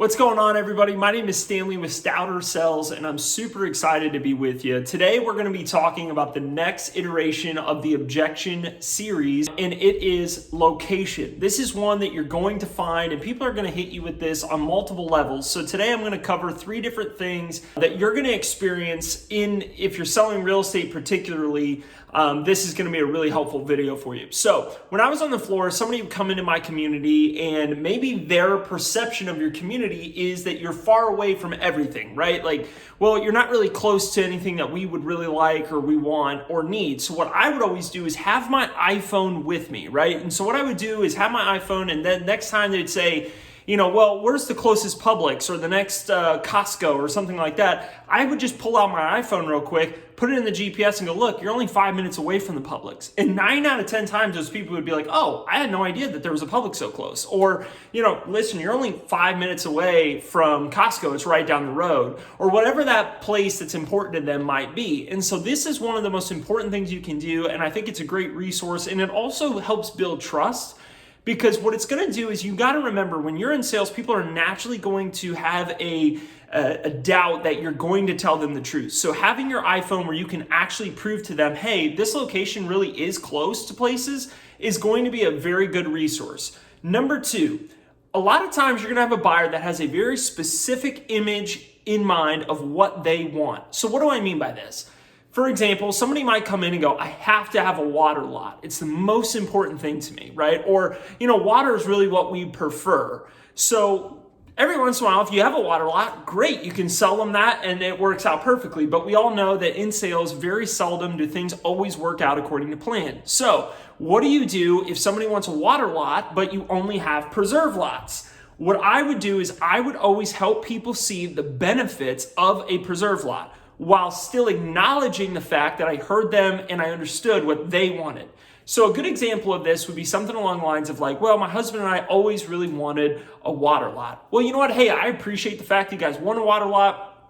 What's going on, everybody? My name is Stanley with Stouter Sales, and I'm super excited to be with you. Today, we're going to be talking about the next iteration of the Objection series, and it is location. This is one that you're going to find, and people are going to hit you with this on multiple levels. So today, I'm going to cover 3 different things that you're going to experience if you're selling real estate particularly. This is going to be a really helpful video for you. So when I was on the floor, somebody would come into my community and maybe their perception of your community is that you're far away from everything, right? Like, well, you're not really close to anything that we would really like or we want or need. So what I would always do is have my iPhone with me, right? And so what I would do is have my iPhone, and then next time they'd say, well, where's the closest Publix or the next Costco or something like that, I would just pull out my iPhone real quick, put it in the GPS and go, look, you're only 5 minutes away from the Publix. And 9 out of 10 times those people would be like, oh, I had no idea that there was a Publix so close. Or, listen, you're only 5 minutes away from Costco. It's right down the road. Or whatever that place that's important to them might be. And so this is one of the most important things you can do. And I think it's a great resource. And it also helps build trust. Because what it's going to do is you got to remember when you're in sales, people are naturally going to have a doubt that you're going to tell them the truth. So having your iPhone where you can actually prove to them, hey, this location really is close to places is going to be a very good resource. Number 2, a lot of times you're going to have a buyer that has a very specific image in mind of what they want. So what do I mean by this? For example, somebody might come in and go, I have to have a water lot. It's the most important thing to me, right? Or, water is really what we prefer. So every once in a while, if you have a water lot, great, you can sell them that and it works out perfectly. But we all know that in sales, very seldom do things always work out according to plan. So what do you do if somebody wants a water lot, but you only have preserve lots? What I would do is I would always help people see the benefits of a preserve lot, while still acknowledging the fact that I heard them and I understood what they wanted. So a good example of this would be something along the lines of like, well, my husband and I always really wanted a water lot. Well, you know what? Hey, I appreciate the fact that you guys want a water lot.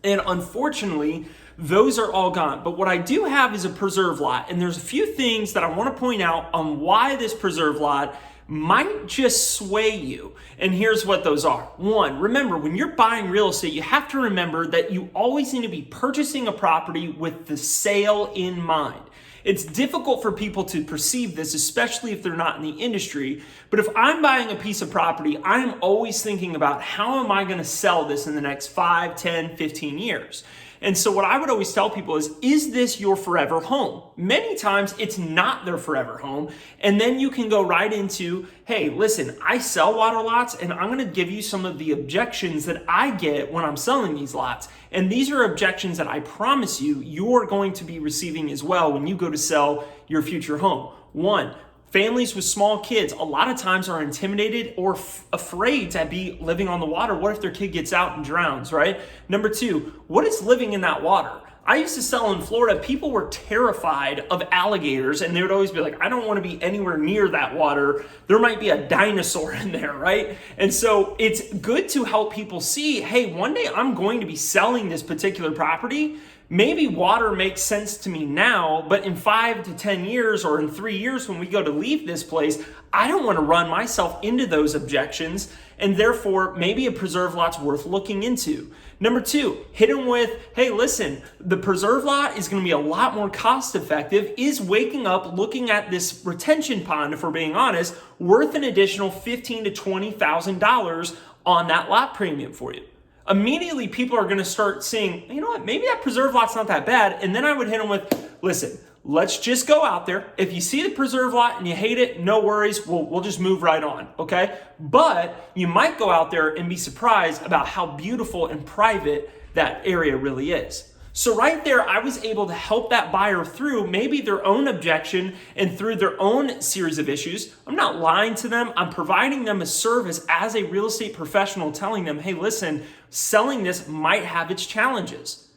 And unfortunately, those are all gone. But what I do have is a preserve lot. And there's a few things that I want to point out on why this preserve lot might just sway you. And here's what those are. 1, remember, when you're buying real estate, you have to remember that you always need to be purchasing a property with the sale in mind. It's difficult for people to perceive this, especially if they're not in the industry. But if I'm buying a piece of property, I'm always thinking about how am I going to sell this in the next 5, 10, 15 years? And so what I would always tell people is this your forever home? Many times it's not their forever home. And then you can go right into, hey, listen, I sell water lots and I'm going to give you some of the objections that I get when I'm selling these lots. And these are objections that I promise you, you're going to be receiving as well when you go to sell your future home. 1, families with small kids, a lot of times are intimidated or afraid to be living on the water. What if their kid gets out and drowns, right? Number 2, what is living in that water? I used to sell in Florida. People were terrified of alligators, and they would always be like, I don't want to be anywhere near that water. There might be a dinosaur in there, right? And so it's good to help people see, hey, one day I'm going to be selling this particular property. Maybe water makes sense to me now, but in 5 to 10 years or in 3 years when we go to leave this place, I don't want to run myself into those objections, and therefore maybe a preserve lot's worth looking into. Number 2, hit them with, hey, listen, the preserve lot is going to be a lot more cost effective. Is waking up looking at this retention pond, if we're being honest, worth an additional $15,000 to $20,000 on that lot premium for you? Immediately people are going to start seeing, you know what, maybe that preserve lot's not that bad. And then I would hit them with, listen, let's just go out there. If you see the preserve lot and you hate it, no worries. We'll just move right on, okay? But you might go out there and be surprised about how beautiful and private that area really is. So right there, I was able to help that buyer through maybe their own objection and through their own series of issues. I'm not lying to them. I'm providing them a service as a real estate professional, telling them, hey, listen, selling this might have its challenges.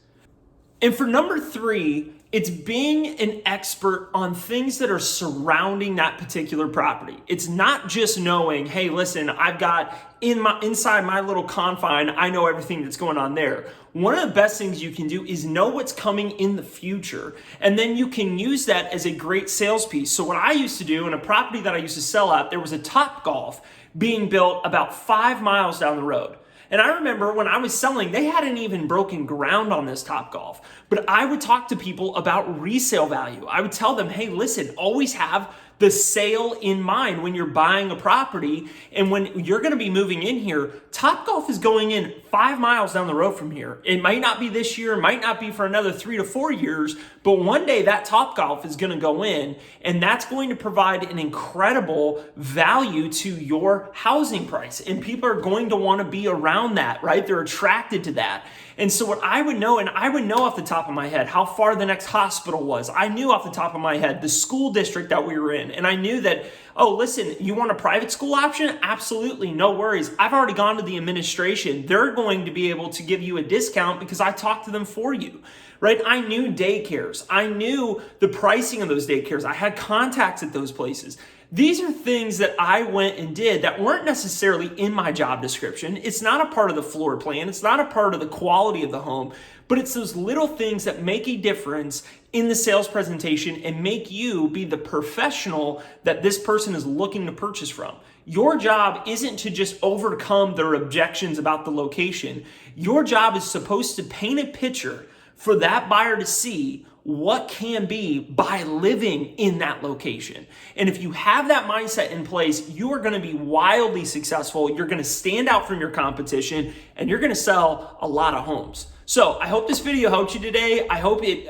And for number 3, it's being an expert on things that are surrounding that particular property. It's not just knowing, hey, listen, I've got inside my little confine, I know everything that's going on there. One of the best things you can do is know what's coming in the future. And then you can use that as a great sales piece. So what I used to do in a property that I used to sell at, there was a Top Golf being built about 5 miles down the road. And I remember when I was selling, they hadn't even broken ground on this Topgolf. But I would talk to people about resale value. I would tell them, hey, listen, always have the sale in mind when you're buying a property. And when you're going to be moving in here, Topgolf is going in 5 miles down the road from here. It might not be this year, might not be for another 3 to 4 years, but one day that Topgolf is going to go in, and that's going to provide an incredible value to your housing price. And people are going to want to be around that, right? They're attracted to that. And so what I would know, and I would know off the top of my head how far the next hospital was. I knew off the top of my head the school district that we were in. And I knew that, oh, listen, you want a private school option? Absolutely, no worries. I've already gone to the administration. They're going to be able to give you a discount because I talked to them for you, right? I knew daycares. I knew the pricing of those daycares. I had contacts at those places. These are things that I went and did that weren't necessarily in my job description. It's not a part of the floor plan. It's not a part of the quality of the home, but it's those little things that make a difference in the sales presentation and make you be the professional that this person is looking to purchase from. Your job isn't to just overcome their objections about the location. Your job is supposed to paint a picture for that buyer to see what can be by living in that location. And if you have that mindset in place, you are going to be wildly successful. You're going to stand out from your competition, and you're going to sell a lot of homes. So I hope this video helped you today. I hope it,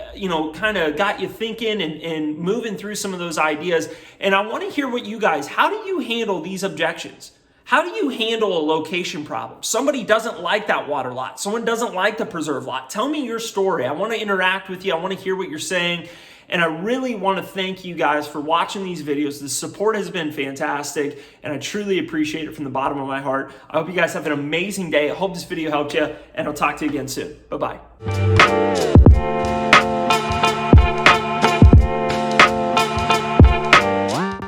kind of got you thinking and moving through some of those ideas. And I want to hear what you guys, how do you handle these objections? How do you handle a location problem? Somebody doesn't like that water lot. Someone doesn't like the preserve lot. Tell me your story. I want to interact with you. I want to hear what you're saying. And I really want to thank you guys for watching these videos. The support has been fantastic, and I truly appreciate it from the bottom of my heart. I hope you guys have an amazing day. I hope this video helped you, and I'll talk to you again soon. Bye-bye.